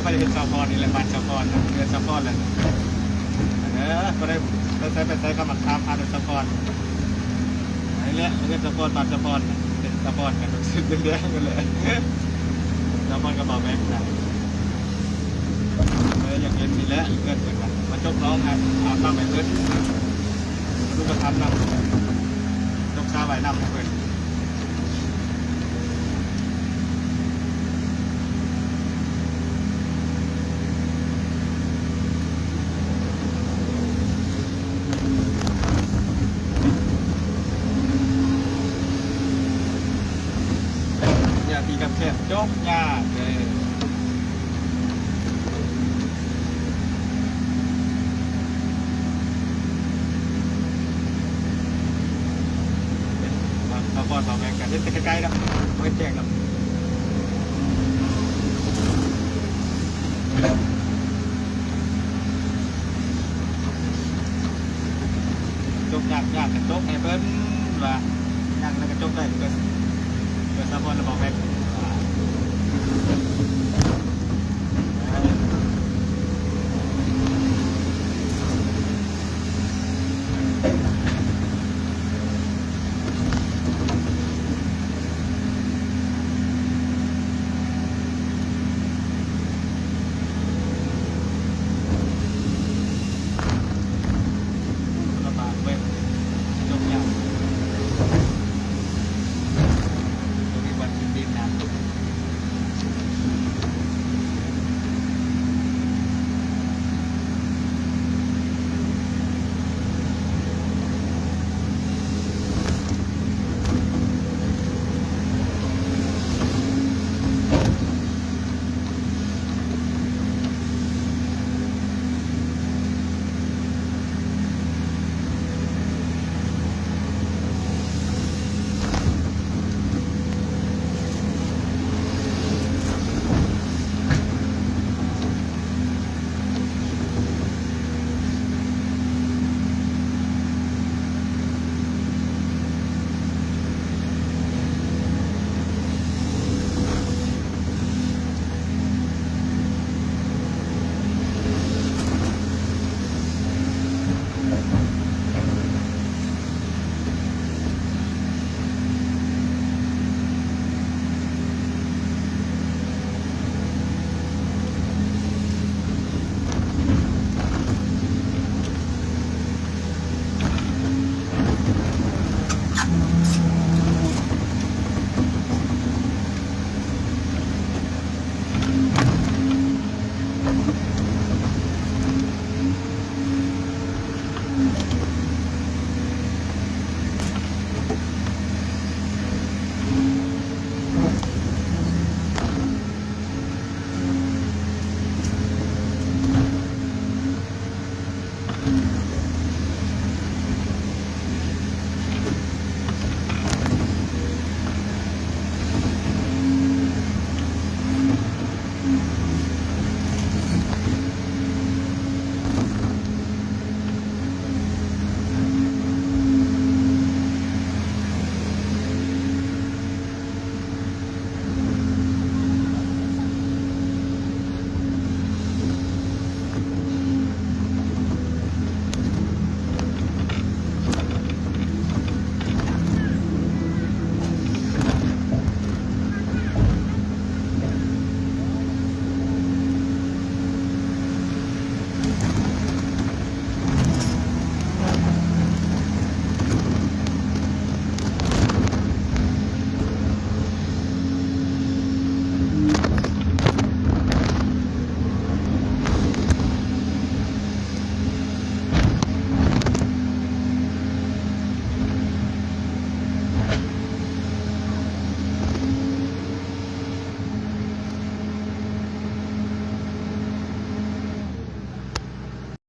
ไม่ได้เป็นซาฟอนนี่แหละบ้านซาฟอนนะเรือซาฟอนแหละก็ได้ไปใช้คำหมักทามพาเป็นซาฟอนนี่แหละเรือซาฟอนบ้านซาฟอนเป็นซาฟอนกันสุดเดือดกันเลยซาฟอนกระเป๋าแบงค์นะอย่างเย็นนี่แหละเกินกันมาจบน้องครับเอาตั้งไปเพื่อนลูกกระทำนำจบซาใบนำเพื่อนตีกับเทปจบยากเลยเราพอสองแรงกันเล่นใกล้ๆแล้วไม่แจ้งหรอกจบยากกันจบไอ้เพิ่นว่ายากแล้วก็จบได้เกิดซาบอนระบอกแรง